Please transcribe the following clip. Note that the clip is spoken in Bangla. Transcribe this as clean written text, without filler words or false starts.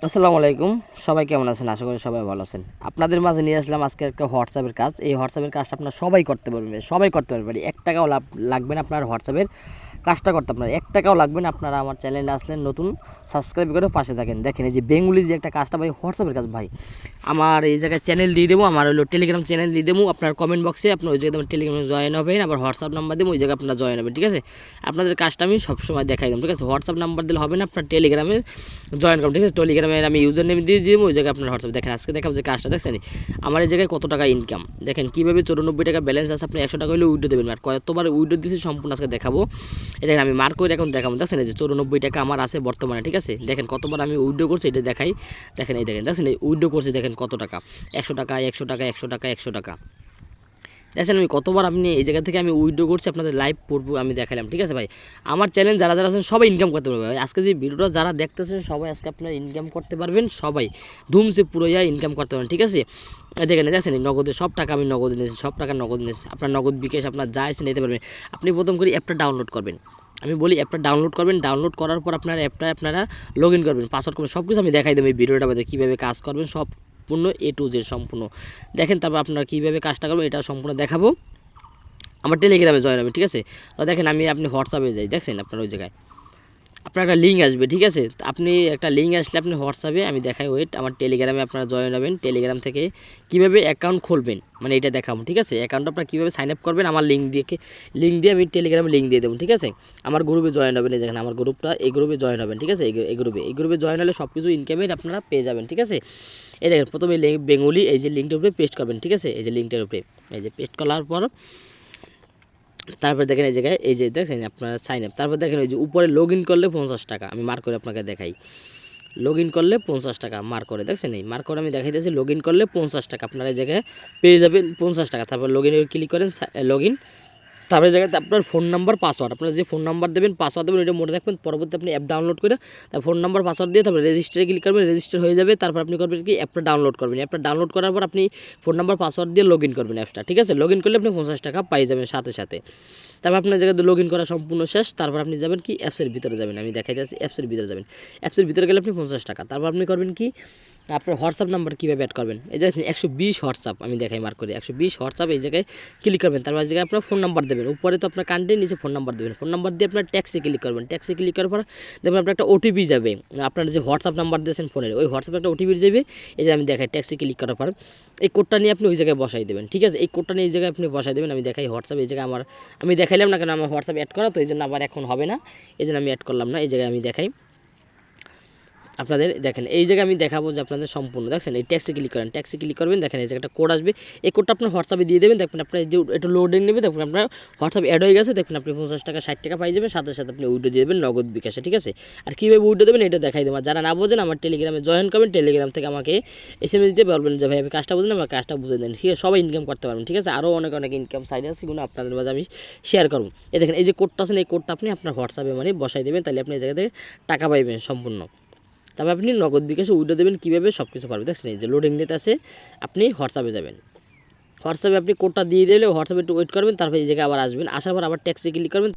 আসসালামু আলাইকুম। সবাই কেমন আছেন? আশা করি সবাই ভালো আছেন। আপনাদের মাঝে নিয়ে আসলাম আজকে একটা হোয়াটসঅ্যাপের কাজ। এই হোয়াটসঅ্যাপের কাজটা আপনারা সবাই করতে পারবেন, সবাই করতে পারবেন। ৳১ লাগবে না আপনার হোয়াটসঅ্যাপের কাজটা করতে। আপনার ৳১ লাগবে না। আপনারা আমার চ্যানেলে আসলেন নতুন, সাবস্ক্রাইব করে পাশে থাকেন। দেখেন এই যে বেঙ্গলি যে একটা কাজটা ভাই, হোয়াটসঅ্যাপের কাজ ভাই। আমার এই জায়গায় চ্যানেল দিয়ে দেবো, আমার হলো টেলিগ্রাম চ্যানেল দিয়ে দেবো। আপনার কমেন্ট বক্সে আপনার ওই জায়গায় টেলিগ্রামে জয়েন হবেন, আবার হোয়াটসঅ্যাপ নাম্বার দেবো, ওই জায়গায় আপনারা জয়েন হবেন, ঠিক আছে? আপনাদের কাজটা আমি সবসময় দেখাই দেবো, ঠিক আছে? হোয়াটসঅ্যাপ নাম্বার দিলে হবে না, আপনার টেলিগ্রামে জয়েন করুন, ঠিক আছে? টেলিগ্রামের আমি ইউজার নেম দিয়ে দেবো, ওই জায়গায় আপনার হোয়াটসঅ্যাপ দেখেন। আজকে দেখাবো যে কাজটা দেখছেন আমার এই জায়গায় কত টাকা ইনকাম। দেখেন কীভাবে ৳৯৪ ব্যালেন্স আছে, আপনি ৳১০০ হলে উইড্রো দেবেন। আর কতবার উইড্রো দিয়েছি সম্পূর্ণ আজকে দেখাবো। এটা দেখেন আমি মার্ক করে এখন দেখাবো, দেখছেন এই যে ৳৯৪ আমার আছে বর্তমানে, ঠিক আছে? দেখেন কতবার আমি উইড্রো করছি এটা দেখাই। দেখেন এই দেখছেন এই উইড্রো করছি, দেখেন কত টাকা, ৳১০০ ৳১০০ ৳১০০ ৳১০০। দেখছেন আমি কতবার আপনি এই জায়গা থেকে আমি উইথড্র করছি, আপনাদের লাইভ পড়ব আমি দেখালাম, ঠিক আছে ভাই? আমার চ্যানেল যারা যারা আছেন সবাই ইনকাম করতে পারবে ভাই। আজকে যে ভিডিওটা যারা দেখতেছেন সবাই আজকে আপনারা ইনকাম করতে পারবেন, সবাই ধুমসে পুরো ইনকাম করতে পারবেন, ঠিক আছে? দেখেন দেখছেন নগদে সব টাকা আমি নগদ নিয়েছি, সব টাকা নগদ নিয়েছি। আপনার নগদ বিকাশ আপনার যা এসে নিতে পারবেন। আপনি প্রথম করে অ্যাপটা ডাউনলোড করবেন। আমি বলি অ্যাপটা ডাউনলোড করবেন, ডাউনলোড করার পর আপনার অ্যাপটা আপনারা লগ ইন করবেন, পাসওয়ার্ড করবেন, সব কিছু আমি দেখাই দেবো এই ভিডিওটার মধ্যে কীভাবে কাজ করবেন সম্পূর্ণ A to Z সম্পূর্ণ দেখেন। তারপর আপনারা কীভাবে কাজটা করবেন এটা সম্পূর্ণ দেখাবো। আমার টেলিগ্রামে জয়েন হবে, ঠিক আছে? তো দেখেন আপনি হোয়াটসঅ্যাপে যাই, দেখছেন আপনার ওই জায়গায় আপনার একটা লিঙ্ক আসবে, ঠিক আছে? তো আপনি একটা লিঙ্ক আসলে আপনি হোয়াটসঅ্যাপে আমি দেখাই, ওয়েট আমার টেলিগ্রামে আপনারা জয়েন হবেন। টেলিগ্রাম থেকে কীভাবে অ্যাকাউন্ট খুলবেন মানে এটা দেখাবো, ঠিক আছে? অ্যাকাউন্ট আপনার কীভাবে সাইন আপ করবেন আমার লিঙ্ক দিয়ে আমি টেলিগ্রামে লিঙ্ক দিয়ে দেবো, ঠিক আছে? আমার গ্রুপে জয়েন হবেন, এই দেখেন আমার গ্রুপটা, এই গ্রুপে জয়েন হবেন, ঠিক আছে? এই গ্রুপে জয়েন হলে সব কিছু ইনকামের আপনারা পেয়ে যাবেন, ঠিক আছে? এই দেখেন প্রথমে বেঙ্গলি এই যে লিঙ্কটার উপরে পেস্ট করবেন, ঠিক আছে? এই যে লিঙ্কটার উপরে এই যে পেস্ট করার পর তারপর দেখেন এই জায়গায় এই যে দেখছেন আপনার সাইন আপ, তারপর দেখেন ওই যে উপরে লগ ইন করলে ৳৫০ আমি মার্ক করে আপনাকে দেখাই। লগ ইন করলে ৳৫০ মার্ক করে, দেখছেন এই মার্ক করে আমি দেখাইতেছি। লগ ইন করলে ৳৫০ আপনার এই জায়গায় পেয়ে যাবেন ৳৫০। তারপর লগ ইনে ক্লিক করেন, লগ ইন। তারপরে জায়গাতে আপনার ফোন নাম্বার পাসওয়ার্ড, আপনার যে ফোন নাম্বার দেবেন পাসওয়ার্ড দেবেন এটা মনে রাখবেন। পরবর্তী আপনি অ্যাপ ডাউনলোড করে তার ফোন নাম্বার পাসওয়ার্ড দিয়ে তারপর রেজিস্টারে ক্লিক করবেন, রেজিস্টার হয়ে যাবে। তারপর আপনি করবেন কি অ্যাপটা ডাউনলোড করবেন। অ্যাপটা ডাউনলোড করার পর আপনি ফোন নাম্বার পাসওয়ার্ড দিয়ে লগ ইন করবেন অ্যাপসটা, ঠিক আছে? লগ ইন করলে আপনি ৳৫০ পাই যাবেন সাথে সাথে। তারপর আপনার জায়গাতে লগ ইন করা সম্পূর্ণ শেষ। তারপর আপনি যাবেন কি অ্যাপসের ভিতরে যাবেন, আমি দেখাই যাচ্ছি। অ্যাপসের ভিতরে যাবেন, অ্যাপসের ভিতরে গেলে আপনি ৳৫০। তারপর আপনি করবেন কি আপনার হোয়াটসঅ্যাপ নাম্বার কীভাবে অ্যাড করবেন, এই দেখছেন 120 হোয়াটসঅ্যাপ আমি দেখাই মার্ক করে 120 হোয়াটসঅ্যাপ এই জায়গায় ক্লিক করবেন। তারপর এই জায়গায় আপনার ফোন নাম্বার দেবেন, উপরে তো আপনার কান্ট্রি, নিচে ফোন নাম্বার দেবেন। ফোন নাম্বার দিয়ে আপনার ট্যাক্সে ক্লিক করবেন, ট্যাক্সে ক্লিক করার পর দেখবেন আপনার একটা ওটিপি যাবে, আপনার যে হোয়াটসঅ্যাপ নাম্বার দিয়েছেন ফোনের ওই হোয়াটসঅ্যাপে একটা ওটিপি যাবে। এই যে আমি দেখাই ট্যাক্সে ক্লিক করার পর এই কোডটা নিয়ে আপনি ওই জায়গায় বসাই দেবেন, ঠিক আছে? এই কোডটা নিয়ে এই জায়গায় আপনি বসাই দেবেন। আমি দেখাই হোয়াটসঅ্যাপ এই জায়গায় আমি দেখাইলাম না, কারণ আমার হোয়াটসঅ্যাপ অ্যাড করা, তো এই জন্য আবার এখন হবে না, এই জন্য আমি অ্যাড করলাম না। এই জায়গায় আমি দেখাই আপনাদের, দেখেন এই জায়গায় আমি দেখাবো যে আপনাদের সম্পূর্ণ দেখছেন এই ট্যাক্সে ক্লিক করেন, ট্যাক্সে ক্লিক করবেন। দেখেন এই জায়গায় একটা কোড আসবে, এই কোডটা আপনার হোয়াটসঅ্যাপে দিয়ে দেবেন। দেখবেন আপনার যে একটু লোডিং নেবে, দেখবেন আপনার হোয়াটসঅ্যাপ অ্যাড হয়ে গেছে। দেখবেন আপনি ৳৫০ ৳৬০ পাই যাবেন, সাথে সাথে আপনি উইড্রো দিয়ে দেবেন নগদ বিকাশে, ঠিক আছে? আর কীভাবে উইড্রো দেবেন এটা দেখাই দেবেন। যারা না বোঝেন আমার টেলিগ্রামে জয়েন করবেন, টেলিগ্রাম থেকে আমাকে SMS দিয়ে বলবেন যে ভাই আমি কাজটা বুঝলেন, আমার কাজটা বুঝে দেন, ঠিক আছে? সবাই ইনকাম করতে পারবেন, ঠিক আছে? আরও অনেক অনেক ইনকাম সাইড আছে, সেগুলো আপনাদের মাঝে আমি শেয়ার করবো। এই দেখেন এই যে কোডটা আছে, এই কোডটা আপনি আপনার হোয়াটসঅ্যাপে মানে বসাই দেবেন, তাহলে আপনি এই জায়গা থেকে টাকা পাইবেন সম্পূর্ণ। তারপর আপনি নগদ বিকাশে উইড্রো দেবেন, কীভাবে সব কিছু পারবেন। দেখছেন এই যে লোডিং নিতে আছে, আপনি হোয়াটসঅ্যাপে যাবেন, হোয়াটসঅ্যাপে আপনি কোডটা দিয়ে দিলে হোয়াটসঅ্যাপে একটু ওয়েট করবেন। তারপর এই জায়গায় আবার আসবেন, আসার পর আবার ট্যাক্সে ক্লিক করবেন।